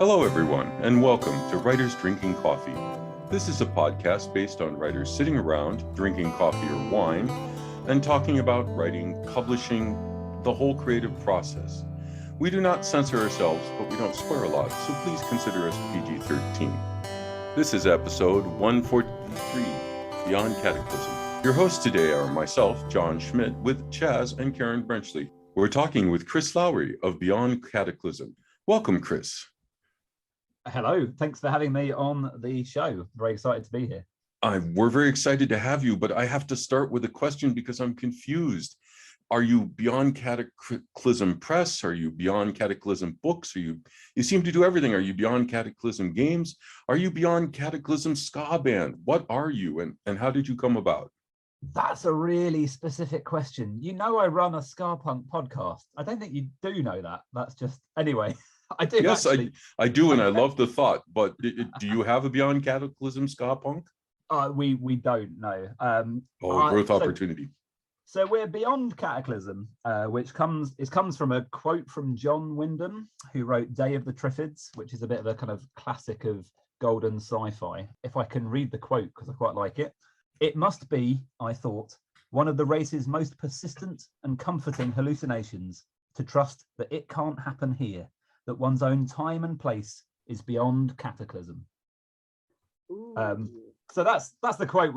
Hello, everyone, and welcome to Writers Drinking Coffee. This is a podcast based on writers sitting around, drinking coffee or wine, and talking about writing, publishing, the whole creative process. We do not censor ourselves, but we don't swear a lot, so please consider us PG-13. This is episode 143, Beyond Cataclysm. Your hosts today are myself, John Schmidt, with Chaz and Karen Brenchley. We're talking with Chris Lowry of Beyond Cataclysm. Welcome, Chris. Hello, thanks for having me on the show. Very excited to be here. We're very excited to have you, but I have to start with a question because I'm confused. Are you Beyond Cataclysm Press? Are you Beyond Cataclysm Books? You seem to do everything. Are you Beyond Cataclysm Games? Are you Beyond Cataclysm Ska Band? What are you, and how did you come about? That's a really specific question. You know, I run a ska punk podcast. I don't think you do know that. That's just, anyway. I do. Yes, actually. I do, and I love the thought. But do you have a Beyond Cataclysm Ska Punk? We don't know. Growth opportunity. So we're Beyond Cataclysm, which comes from a quote from John Wyndham, who wrote Day of the Triffids, which is a bit of a kind of classic of golden sci-fi. If I can read the quote, because I quite like it. It must be, I thought, one of the race's most persistent and comforting hallucinations to trust that it can't happen here, that one's own time and place is beyond cataclysm. So that's the quote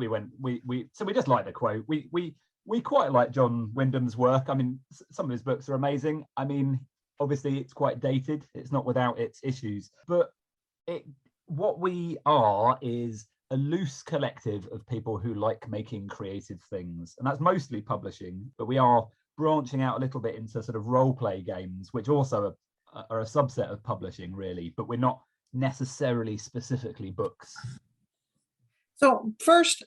so we just like the quote. We quite like John Wyndham's work. I mean, some of his books are amazing. I mean, obviously it's quite dated. It's not without its issues, but what we are is a loose collective of people who like making creative things, and that's mostly publishing, but we are branching out a little bit into sort of role play games, which also are a subset of publishing, really, but we're not necessarily specifically books. So first,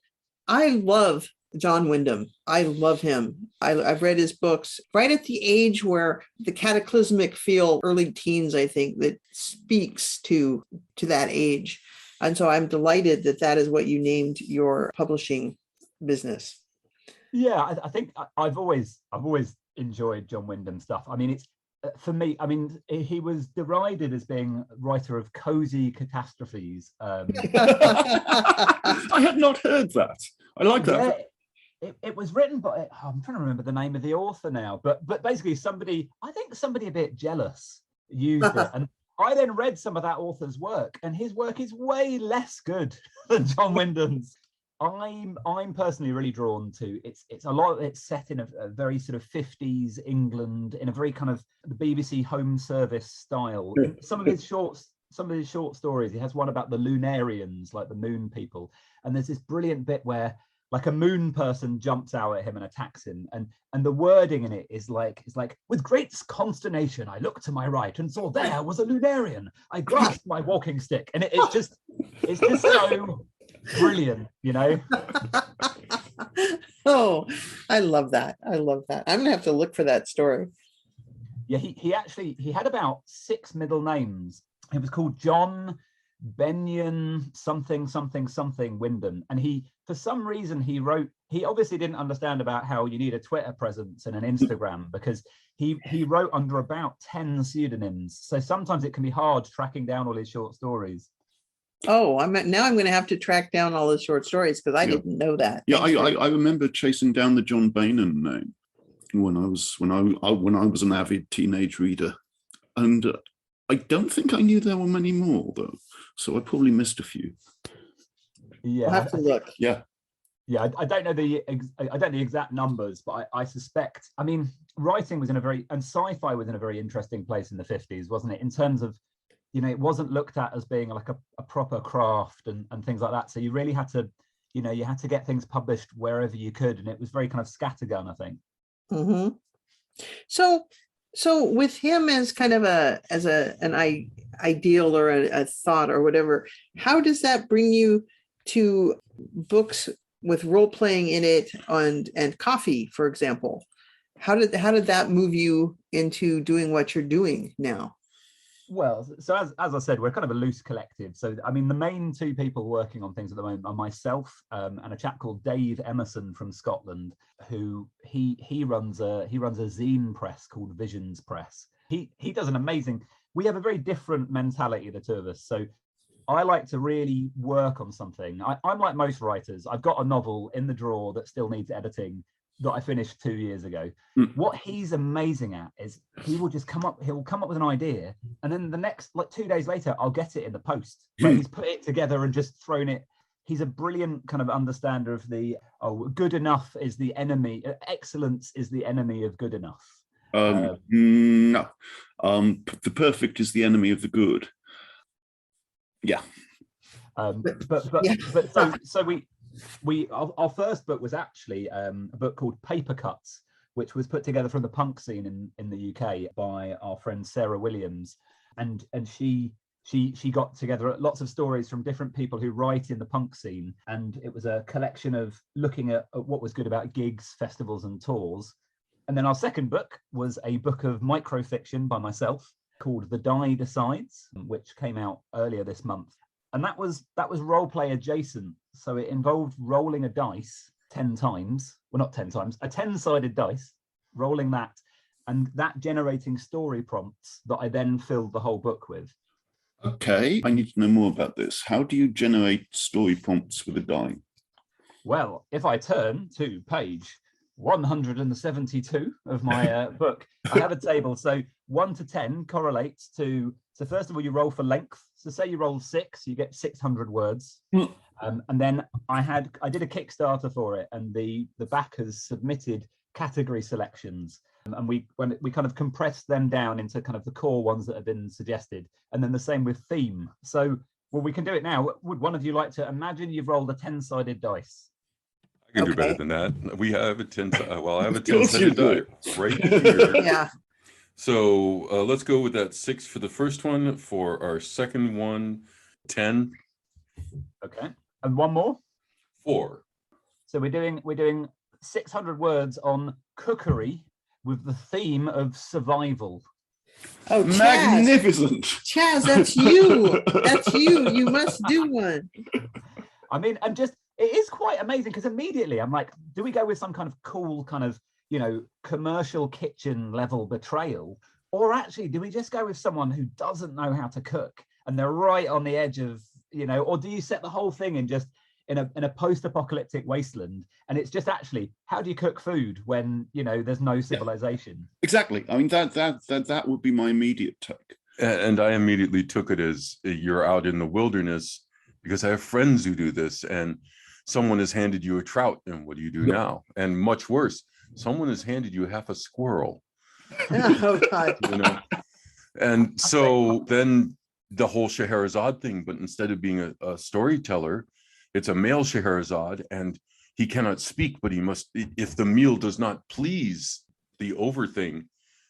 I love John Wyndham. I love him. I've read his books right at the age where the cataclysmic feel, early teens, I think, that speaks to that age. And so I'm delighted that is what you named your publishing business. Yeah, I think I've always enjoyed John Wyndham stuff. I mean, it's for me, I mean, he was derided as being a writer of cozy catastrophes. I had not heard that. I like that. Yeah, it was written by, I'm trying to remember the name of the author now, but basically somebody a bit jealous used it. And I then read some of that author's work, and his work is way less good than John Wyndham's. I'm personally really drawn to it's a lot of it's set in a very sort of 50s England, in a very kind of the BBC Home Service style. Some of his short stories, he has one about the Lunarians, like the moon people, and there's this brilliant bit where like a moon person jumps out at him and attacks him, and the wording in it is like, with great consternation I looked to my right and saw there was a Lunarian. I grasped my walking stick, and it's just so brilliant, you know. Oh, I love that. I'm gonna have to look for that story. Yeah, he had about 6 middle names. It was called John Benyon something Wyndham, and for some reason he obviously didn't understand about how you need a Twitter presence and an Instagram, because he wrote under about 10 pseudonyms, so sometimes it can be hard tracking down all his short stories. Oh, I'm going to have to track down all the short stories, because I didn't know that. Yeah, I remember chasing down the John Bainan name when I was an avid teenage reader, and I don't think I knew there were many more though, so I probably missed a few. Yeah, I'll have to look. Yeah, I don't know the exact numbers, but I suspect. I mean, writing was and sci-fi was in a very interesting place in the 50s, wasn't it? In terms of, you know, it wasn't looked at as being like a proper craft and things like that. So you really had to, you know, you had to get things published wherever you could, and it was very kind of scattergun, I think. Mm-hmm. So with him as kind of an ideal or a thought or whatever, how does that bring you to books with role playing in it and coffee, for example? How did that move you into doing what you're doing now? Well, so as I said, we're kind of a loose collective. So, I mean, the main two people working on things at the moment are myself and a chap called Dave Emerson from Scotland, who he runs a zine press called Visions Press. He does an amazing. we have a very different mentality, the two of us. So I like to really work on something. I'm like most writers. I've got a novel in the drawer that still needs editing that I finished 2 years ago. What he's amazing at is he'll come up with an idea, and then the next, like 2 days later, I'll get it in the post. But he's put it together and just thrown it. He's a brilliant kind of understander of the, good enough is the enemy, excellence is the enemy of good enough. No. The perfect is the enemy of the good. Yeah. Our first book was actually a book called Paper Cuts, which was put together from the punk scene in the UK by our friend Sarah Williams, and she got together lots of stories from different people who write in the punk scene, and it was a collection of looking at what was good about gigs, festivals, and tours. And then our second book was a book of microfiction by myself called The Die Decides, which came out earlier this month. And that was role play adjacent. So it involved rolling a dice 10 times, well, not 10 times, a 10-sided dice, rolling that, and that generating story prompts that I then filled the whole book with. Okay, I need to know more about this. How do you generate story prompts with a die? Well, if I turn to page 172 of my book, I have a table. So 1 to 10 correlates to, so first of all, you roll for length. So say you roll 6, you get 600 words. And then I did a Kickstarter for it, and the backers submitted category selections. And we kind of compressed them down into kind of the core ones that have been suggested. And then the same with theme. So, well, we can do it now. Would one of you like to imagine you've rolled a 10-sided dice? I can do better than that. We have a 10. Well, I have a 10-sided die right here. Yeah. So let's go with that 6 for the first one. For our second one, 10. Okay, and one more. 4. So we're doing 600 words on cookery with the theme of survival. Oh, Chaz. Magnificent. Chaz, that's you. That's you. You must do one. I mean, and just, it is quite amazing because immediately I'm like, do we go with some kind of cool kind of, commercial kitchen level betrayal? Or actually, do we just go with someone who doesn't know how to cook and they're right on the edge of, or do you set the whole thing in just in a post-apocalyptic wasteland, and it's just actually, how do you cook food when there's no civilization? Exactly. I mean, that would be my immediate take. And I immediately took it as you're out in the wilderness, because I have friends who do this, and someone has handed you a trout, and what do you do now? And much worse, someone has handed you half a squirrel. Oh, God. And so then the whole Scheherazade thing, but instead of being a storyteller, it's a male Scheherazade, and he cannot speak, but he must, if the meal does not please the over thing,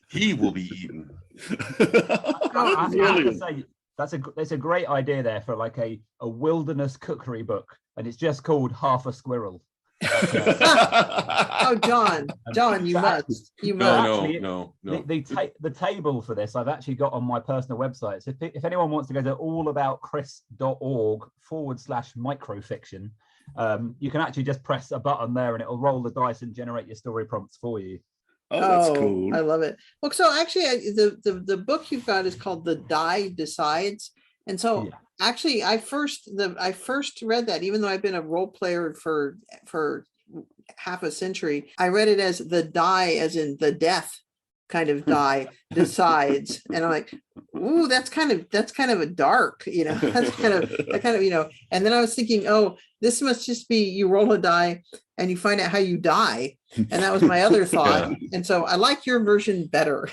he will be eaten. I have to say, that's a great idea there for like a wilderness cookery book, and it's just called Half a Squirrel. Oh, John, you must. No. The table for this I've actually got on my personal website. So if anyone wants to go to allaboutchris.org/microfiction, you can actually just press a button there and it'll roll the dice and generate your story prompts for you. Oh, that's cool. I love it. Well, so actually, the book you've got is called The Die Decides, and so. Yeah. Actually, I first read that, even though I've been a role player for half a century, I read it as the die, as in the death kind of die decides, and I'm like, ooh, that's kind of a dark, that's kind of, and then I was thinking, oh, this must just be you roll a die and you find out how you die, and that was my other thought, and so I like your version better.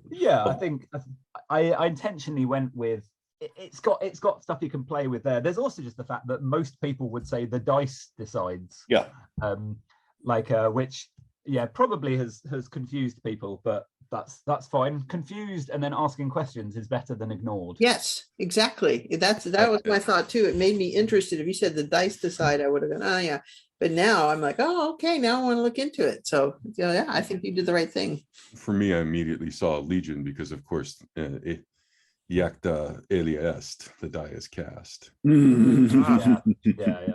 Yeah, I think I intentionally went with. It's got stuff you can play with there. There's also just the fact that most people would say the dice decides. Yeah. Which probably has confused people, but that's fine. Confused and then asking questions is better than ignored. Yes, exactly. That was my thought too. It made me interested. If you said the dice decide, I would have gone, oh yeah. But now I'm like, oh, okay, now I want to look into it. So I think you did the right thing. For me, I immediately saw Legion because, of course, Iacta alia est, the die is cast. Yeah.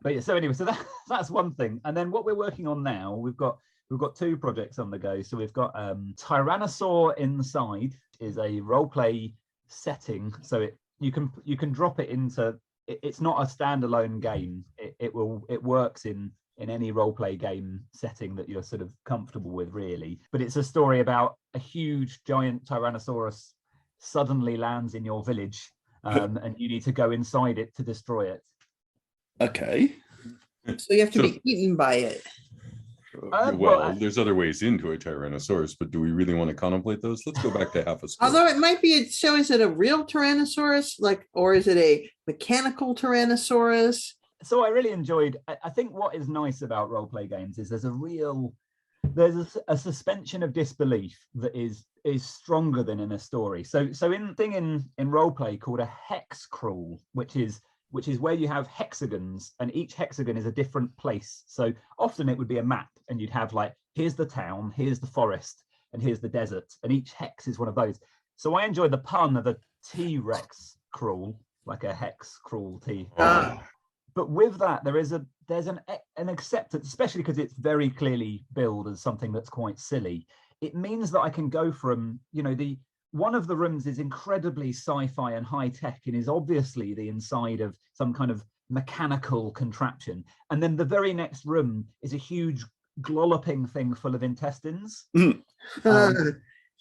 But yeah, so anyway, so that's one thing. And then what we're working on now, we've got we've got two projects on the go. So we've got Tyrannosaur Inside is a role play setting. So you can drop it into. It's not a standalone game. It works in any role play game setting that you're sort of comfortable with, really. But it's a story about a huge giant Tyrannosaurus suddenly lands in your village, and you need to go inside it to destroy it. Okay. So you have to be eaten by it. Well, there's other ways into a Tyrannosaurus, but do we really want to contemplate those? Let's go back to half a square. Although it might be, so is it a real Tyrannosaurus, or is it a mechanical Tyrannosaurus? So I really enjoyed, I think what is nice about role play games is there's a suspension of disbelief that is stronger than in a story. So in role play called a hex crawl, which is where you have hexagons, and each hexagon is a different place. So often it would be a map, and you'd have like, here's the town, here's the forest, and here's the desert, and each hex is one of those. So I enjoyed the pun of a T-Rex crawl, like a hex crawl T. But with that, there's an acceptance, especially because it's very clearly billed as something that's quite silly. It means that I can go from, one of the rooms is incredibly sci-fi and high tech and is obviously the inside of some kind of mechanical contraption. And then the very next room is a huge glolloping thing full of intestines. And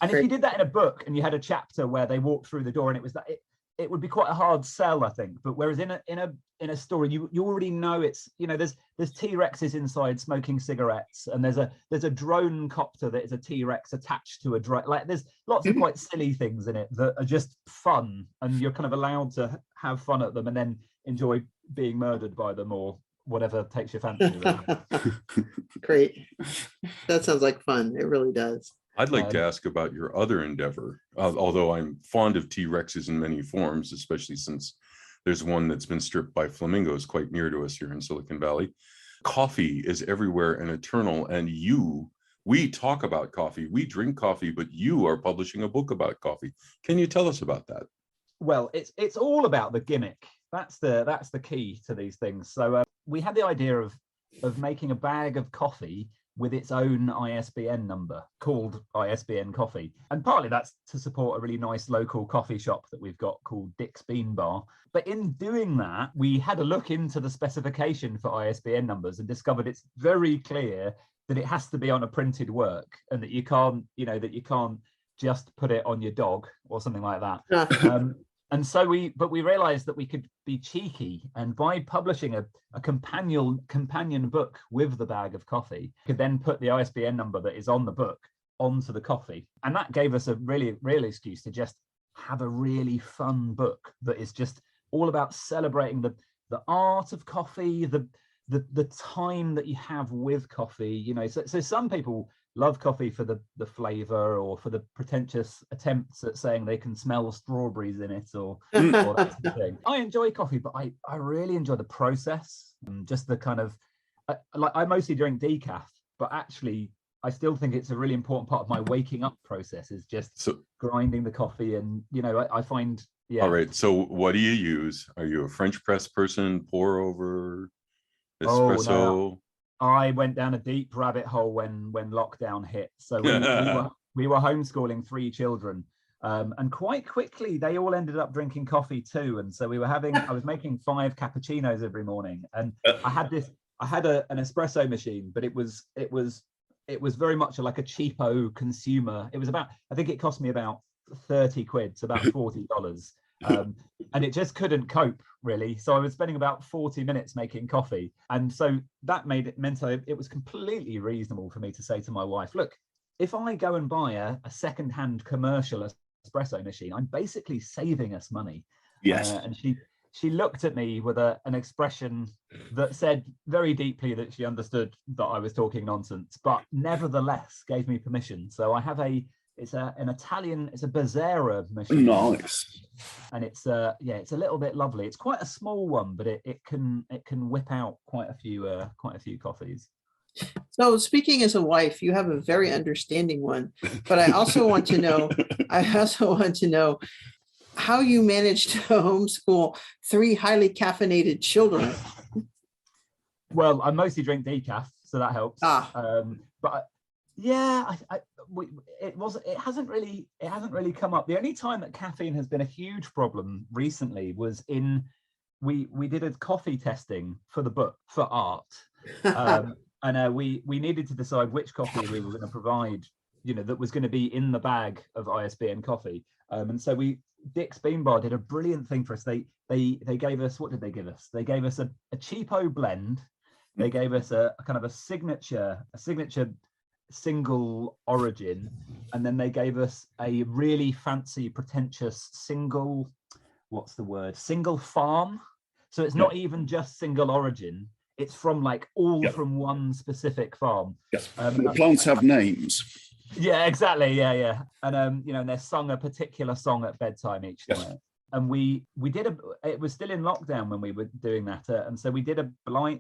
if you did that in a book and you had a chapter where they walked through the door and it was that, it would be quite a hard sell, I think. But whereas in a story, you already know it's, there's T-Rexes inside smoking cigarettes, and there's a drone copter that is a T-Rex attached to a drone. Like, there's lots of quite silly things in it that are just fun, and you're kind of allowed to have fun at them and then enjoy being murdered by them or whatever takes your fancy. Great. That sounds like fun. It really does. I'd like to ask about your other endeavor, although I'm fond of T-Rexes in many forms, especially since there's one that's been stripped by flamingos quite near to us here in Silicon Valley. Coffee is everywhere and eternal, and we talk about coffee, we drink coffee, but you are publishing a book about coffee. Can you tell us about that? Well, it's all about the gimmick. That's the key to these things. So we had the idea of making a bag of coffee with its own ISBN number called ISBN Coffee. And partly that's to support a really nice local coffee shop that we've got called Dick's Bean Bar. But in doing that, we had a look into the specification for ISBN numbers and discovered it's very clear that it has to be on a printed work, and that you can't just put it on your dog or something like that. And so we realized that we could be cheeky, and by publishing a companion book with the bag of coffee, could then put the ISBN number that is on the book onto the coffee. And that gave us a really real excuse to just have a really fun book that is just all about celebrating the art of coffee, the time that you have with coffee. So some people love coffee for the flavor, or for the pretentious attempts at saying they can smell strawberries in it, or that sort of thing. I enjoy coffee, but I really enjoy the process, and just the kind of, I mostly drink decaf, but actually I still think it's a really important part of my waking up process is just grinding the coffee. And I find All right, so what do you use? Are you a French press person, pour over, espresso? Oh, no. I went down a deep rabbit hole when lockdown hit. So we were homeschooling 3 children, and quite quickly they all ended up drinking coffee too. And so I was making 5 cappuccinos every morning, and I had an espresso machine, but it was very much like a cheapo consumer. It was I think it cost me about 30 quid, so about $40. And it just couldn't cope, really. So I was spending about 40 minutes making coffee. And so that meant it was completely reasonable for me to say to my wife, look, if I go and buy a second-hand commercial espresso machine, I'm basically saving us money. Yes. And she looked at me with an expression that said very deeply that she understood that I was talking nonsense, but nevertheless gave me permission. So I have it's an Italian, it's a Bezzera machine. Nice. And it's a little bit lovely. It's quite a small one, but it can whip out quite a few coffees. So speaking as a wife, you have a very understanding one, but I also want to know how you managed to homeschool 3 highly caffeinated children. Well, I mostly drink decaf, so that helps. But Yeah, it hasn't really come up. The only time that caffeine has been a huge problem recently was we did a coffee testing for the book for art, and we needed to decide which coffee we were going to provide, that was going to be in the bag of ISBN coffee, and so Dick's Bean Bar did a brilliant thing for us. They gave us, what did they give us? They gave us a cheapo blend. They gave us a kind of a signature single origin, and then they gave us a really fancy, pretentious single farm. So it's not even just single origin, it's from from one specific farm. Yes. The plants have names. Yeah, exactly. Yeah. And and they're sung a particular song at bedtime each night. And we did it was still in lockdown when we were doing that, and so we did a blind.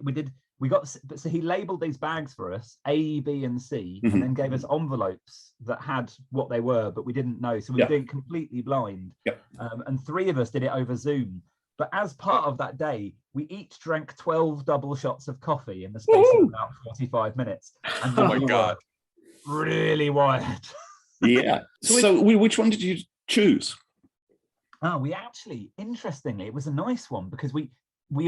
So he labeled these bags for us, A, B, and C, and then gave us envelopes that had what they were, but we didn't know. So we were doing completely blind. And 3 of us did it over Zoom. But as part of that day, we each drank 12 double shots of coffee in the space of about 45 minutes. And oh my God. Really wired. Yeah. So which one did you choose? Oh, we actually, interestingly, it was a nice one because we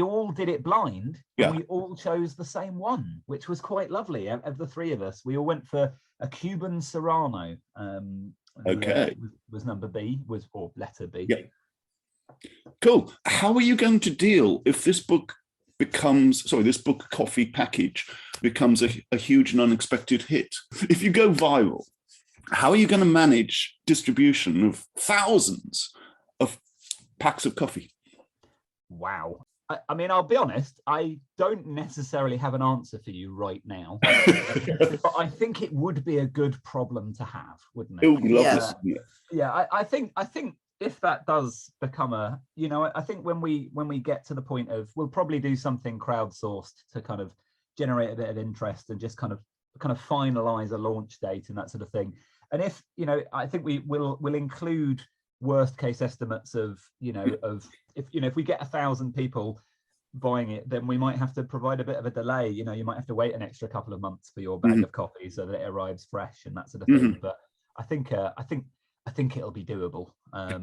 all did it blind and we all chose the same one, which was quite lovely. Of the 3 of us, we all went for a Cuban Serrano. Was number B, or letter B. Yeah. Cool. How are you going to deal if this book coffee package becomes a huge and unexpected hit? If you go viral, how are you going to manage distribution of thousands of packs of coffee? Wow. I mean, I'll be honest, I don't necessarily have an answer for you right now, but I think it would be a good problem to have, wouldn't it? Oh, love this. Yeah, I think if that does become I think when we get to the point of, we'll probably do something crowdsourced to kind of generate a bit of interest and just kind of finalize a launch date and that sort of thing. And if, I think we'll include worst case estimates of if we get 1,000 people buying it, then we might have to provide a bit of a delay. You might have to wait an extra couple of months for your bag of coffee so that it arrives fresh and that sort of thing. But I think it'll be doable. I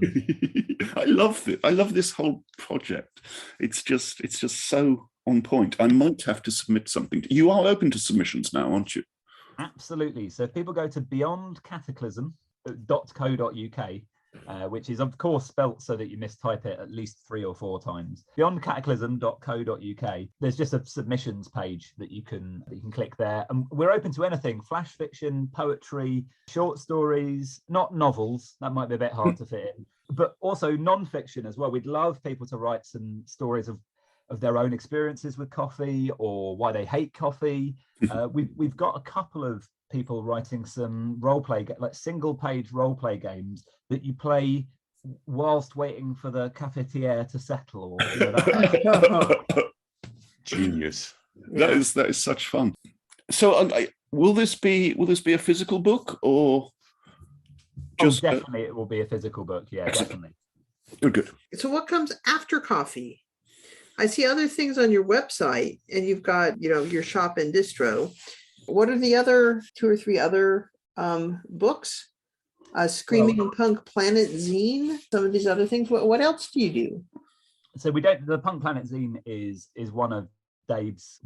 love it. I love this whole project. It's just so on point. I might have to submit something. You are open to submissions now, aren't you? Absolutely. So if people go to beyondcataclysm.co.uk, which is of course spelt so that you mistype it at least 3 or 4 times, beyondcataclysm.co.uk, there's just a submissions page that you can click there, and we're open to anything: flash fiction, poetry, short stories, not novels, that might be a bit hard to fit in, but also non-fiction as well. We'd love people to write some stories of their own experiences with coffee or why they hate coffee. We've got a couple of people writing some role-play, single-page role-play games that you play whilst waiting for the cafetiere to settle. Or, Genius. That is such fun. So, will this be a physical book or just? Oh, definitely, it will be a physical book. Yeah, definitely. Good. So, what comes after coffee? I see other things on your website, and you've got your shop and distro. What are the other 2 or 3 other books? Screaming Punk Planet Zine, some of these other things. What else do you do? So the Punk Planet Zine is one of Dave's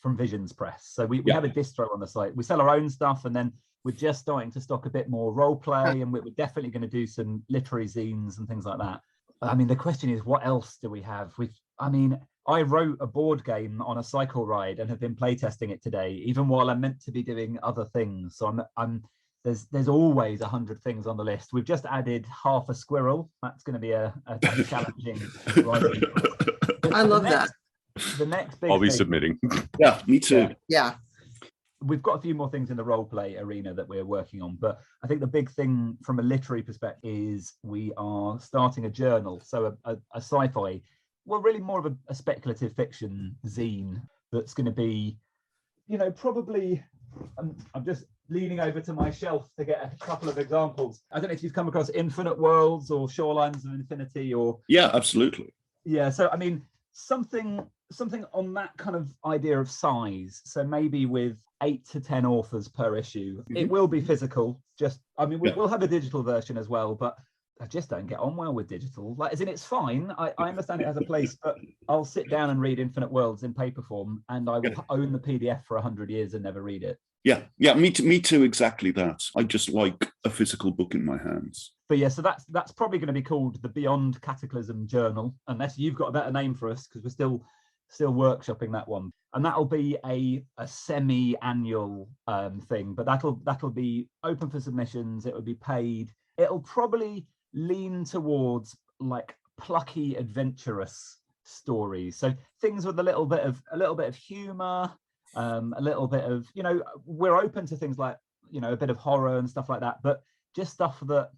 from Visions Press. So we have a distro on the site. We sell our own stuff, and then we're just starting to stock a bit more role play, and we're definitely going to do some literary zines and things like that. I mean, the question is, what else do we have? I wrote a board game on a cycle ride and have been playtesting it today, even while I'm meant to be doing other things. So there's always 100 things on the list. We've just added Half a Squirrel. That's going to be a challenging ride. I love that. The next big I'll be thing, submitting. Yeah, me too. Yeah. We've got a few more things in the role play arena that we're working on, but I think the big thing from a literary perspective is we are starting a journal. So a sci-fi, well, really more of a speculative fiction zine that's going to be, probably, I'm just leaning over to my shelf to get a couple of examples. I don't know if you've come across Infinite Worlds or Shorelines of Infinity or... Yeah, absolutely. Yeah, so, something something on that kind of idea of size. So maybe with 8 to 10 authors per issue. It will be physical. We'll have a digital version as well, but I just don't get on well with digital. Like, as in, it's fine. I understand it has a place, but I'll sit down and read Infinite Worlds in paper form, and I will own the PDF for 100 years and never read it. Yeah, me too, exactly that. I just like a physical book in my hands. But yeah, so that's probably going to be called the Beyond Cataclysm Journal, unless you've got a better name for us, because we're still workshopping that one. And that'll be a semi-annual thing, but that'll be open for submissions. It will be paid. It'll probably lean towards like plucky, adventurous stories. So things with a little bit of humor, a little bit of, we're open to things like, a bit of horror and stuff like that, but just stuff that,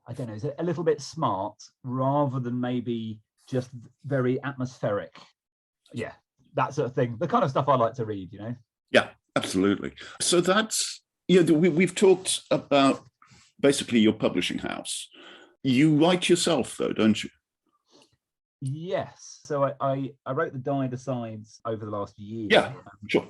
I don't know, is a little bit smart rather than maybe just very atmospheric. Yeah, that sort of thing. The kind of stuff I like to read, Yeah, absolutely. So that's, we've talked about basically your publishing house. You write yourself, though, don't you? Yes. So I wrote The Die Decides over the last year. Yeah, sure.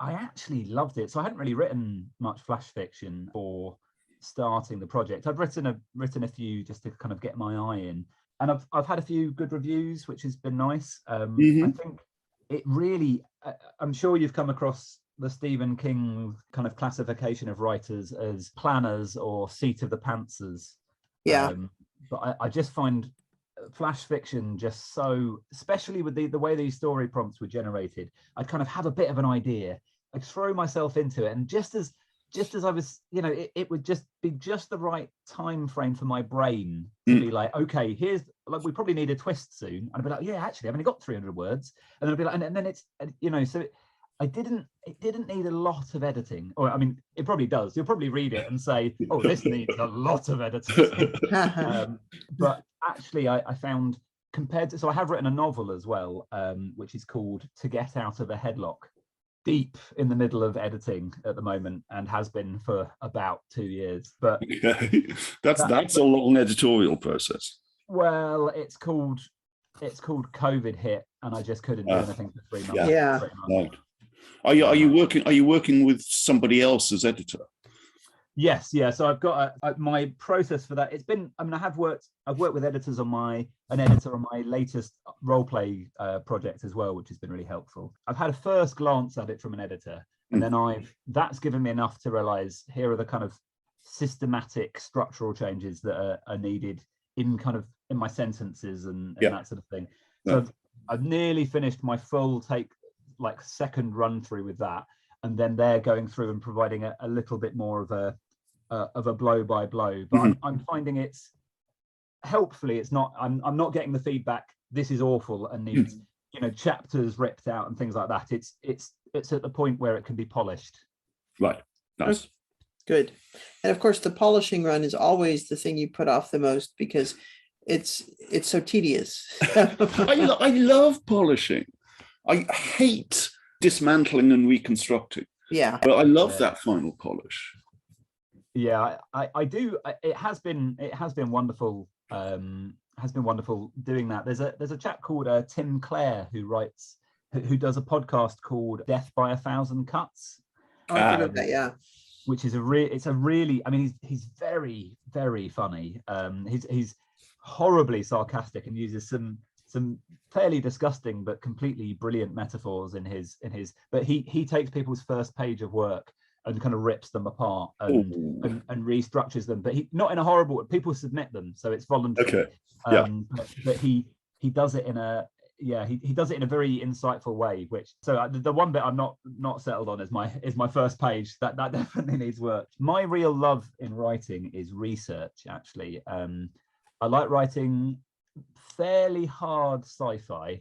I actually loved it. So I hadn't really written much flash fiction for starting the project. I've written a few just to kind of get my eye in, and I've had a few good reviews, which has been nice. I think it really, I'm sure you've come across the Stephen King kind of classification of writers as planners or seat of the pantsers. Yeah. But I just find flash fiction just so, especially with the way these story prompts were generated, I'd kind of have a bit of an idea, I'd throw myself into it, and just as I was, it would just be just the right time frame for my brain to be like, okay, here's, like, we probably need a twist soon, and I'd be like, yeah, actually, I've only got 300 words, and then I'd be like, and then it's, so it didn't need a lot of editing, or I mean, it probably does. You'll probably read it and say, oh, this needs a lot of editing. But actually, I found, compared to, so I have written a novel as well, which is called To Get Out of a Headlock. Deep in the middle of editing at the moment, and has been for about 2 years. But that's a long editorial process. Well, it's called COVID Hit, and I just couldn't do anything for 3 months. Yeah. Right. Are you working with somebody else as editor? Yes, yeah. So I've got my process for that. It's been, I mean, I've worked with editors on an editor on my latest role play project as well, which has been really helpful. I've had a first glance at it from an editor, and then that's given me enough to realize here are the kind of systematic structural changes that are needed in my sentences and that sort of thing. So I've nearly finished my full take, like, second run through with that, and then they're going through and providing a little bit more of a blow by blow. But I'm finding it's, helpfully, it's not, I'm not getting the feedback, this is awful and needs chapters ripped out and things like that. It's at the point where it can be polished. Right. Nice. Good. And of course, the polishing run is always the thing you put off the most, because it's so tedious. I love polishing. I hate dismantling and reconstructing. Yeah. But I love that final polish. Yeah, I do. It has been wonderful. Has been wonderful doing that. There's a chap called Tim Clare who does a podcast called Death by a Thousand Cuts. Oh, I forgot that, yeah. Which is really, I mean, he's very, very funny. He's horribly sarcastic and uses some fairly disgusting but completely brilliant metaphors in his. But he takes people's first page of work and kind of rips them apart and restructures them. But not in a horrible way. People submit them, so it's voluntary. Okay. Yeah. But he does it in a. Yeah, he does it in a very insightful way. Which, so the one bit I'm not settled on is my first page. That definitely needs work. My real love in writing is research. Actually, I like writing fairly hard sci-fi.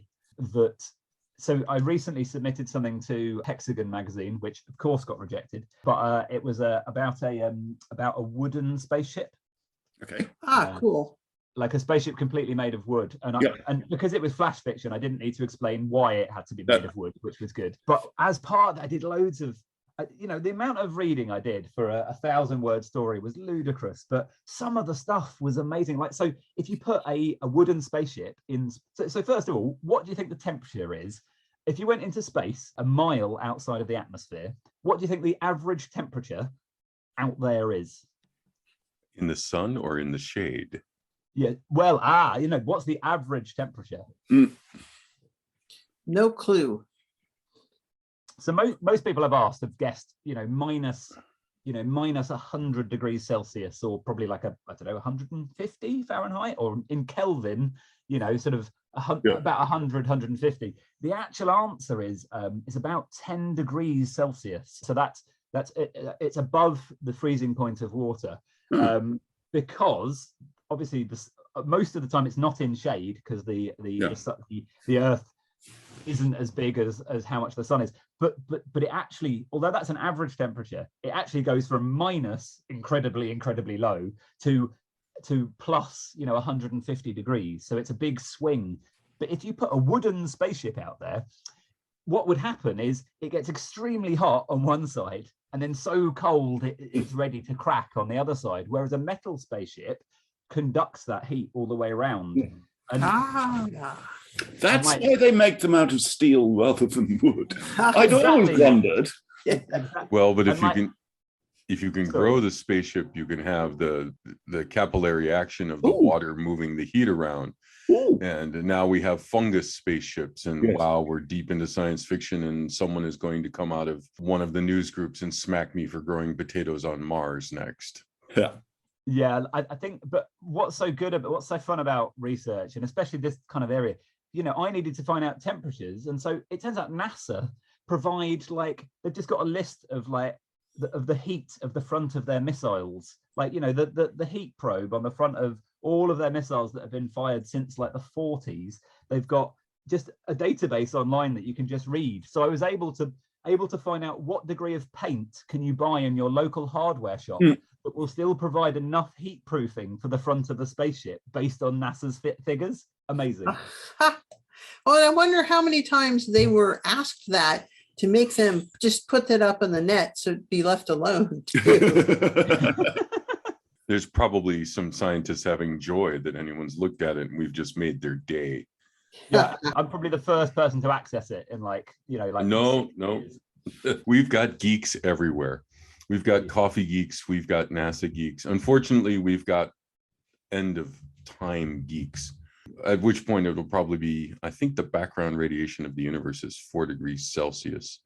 So I recently submitted something to Hexagon magazine, which of course got rejected. But it was about a wooden spaceship. Okay. Cool. Like a spaceship completely made of wood, and because it was flash fiction, I didn't need to explain why it had to be made of wood, which was good. But as part of that, I did loads of, the amount of reading I did for a 1,000-word story was ludicrous, but some of the stuff was amazing. Like, so if you put a wooden spaceship in, so first of all, what do you think the temperature is? if you went into space a mile outside of the atmosphere, what do you think the average temperature out there is? In the sun or in the shade? Yeah, well, what's the average temperature? No clue. So most people have guessed, minus 100 degrees Celsius, or probably like 150 Fahrenheit, or in Kelvin, sort of about 100, 150. The actual answer is about 10 degrees Celsius. So it's above the freezing point of water, because obviously most of the time it's not in shade, because the Earth isn't as big as how much the sun is, but it actually, although that's an average temperature, it actually goes from minus incredibly low to plus 150 degrees. So it's a big swing. But if you put a wooden spaceship out there, what would happen is it gets extremely hot on one side and then so cold it's ready to crack on the other side, whereas a metal spaceship conducts that heat all the way around. That's why they make them out of steel rather than wood. I'd always wondered. Well, but if you can grow the spaceship, you can have the capillary action of the water moving the heat around. Ooh. And now we have fungus spaceships, and wow, we're deep into science fiction, and someone is going to come out of one of the news groups and smack me for growing potatoes on Mars next. Yeah, I think, but what's so fun about research, and especially this kind of area, I needed to find out temperatures, and so it turns out NASA provide, they've just got a list of the heat of the front of their missiles, the heat probe on the front of all of their missiles that have been fired since the 40s. They've got just a database online that you can just read. So I was able to find out what degree of paint can you buy in your local hardware shop that will still provide enough heat proofing for the front of the spaceship based on NASA's figures. Amazing. Well, I wonder how many times they were asked that to make them just put that up on the net so it'd be left alone too. There's probably some scientists having joy that anyone's looked at it and we've just made their day. Yeah, I'm probably the first person to access it in no. We've got geeks everywhere. We've got coffee geeks, we've got NASA geeks. Unfortunately, we've got end of time geeks, at which point it'll probably be, I think the background radiation of the universe is 4 degrees Celsius,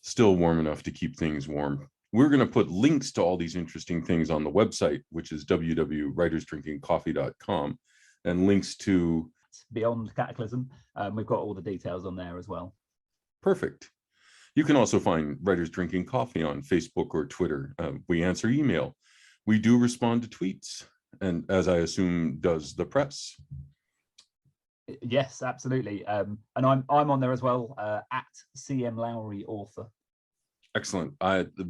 still warm enough to keep things warm. We're going to put links to all these interesting things on the website, which is www.writersdrinkingcoffee.com, and links to Beyond Cataclysm. We've got all the details on there as well. Perfect. You can also find Writers Drinking Coffee on Facebook or Twitter. We answer email. We do respond to tweets, and as I assume does the press. Yes, absolutely. And I'm on there as well, at CM Lowry author. Excellent.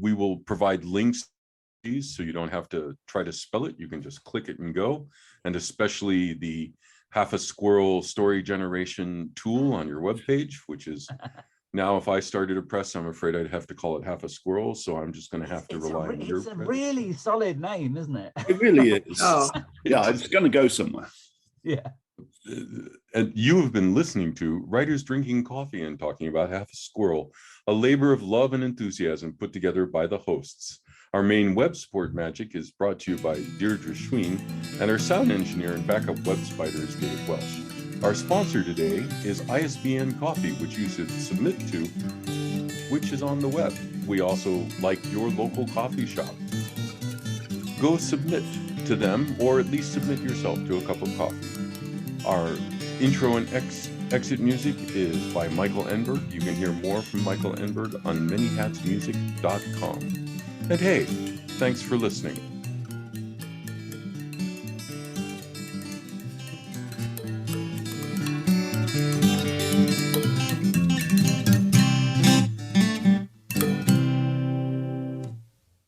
We will provide links to these so you don't have to try to spell it. You can just click it and go. And especially the half a squirrel story generation tool on your webpage, which is now, if I started a press, I'm afraid I'd have to call it half a squirrel. So I'm just going to have to rely on your press. It's a really solid name, isn't it? It really is. Yeah, it's going to go somewhere. Yeah. And you have been listening to Writers Drinking Coffee and talking about Half a Squirrel, a labor of love and enthusiasm put together by the hosts. Our main web support magic is brought to you by Deirdre Schween, and our sound engineer and backup web spider is Dave Welsh. Our sponsor today is ISBN Coffee, which you should submit to, which is on the web. We also like your local coffee shop. Go submit to them, or at least submit yourself to a cup of coffee. Our intro and exit music is by Michael Enberg. You can hear more from Michael Enberg on manyhatsmusic.com. And hey, thanks for listening.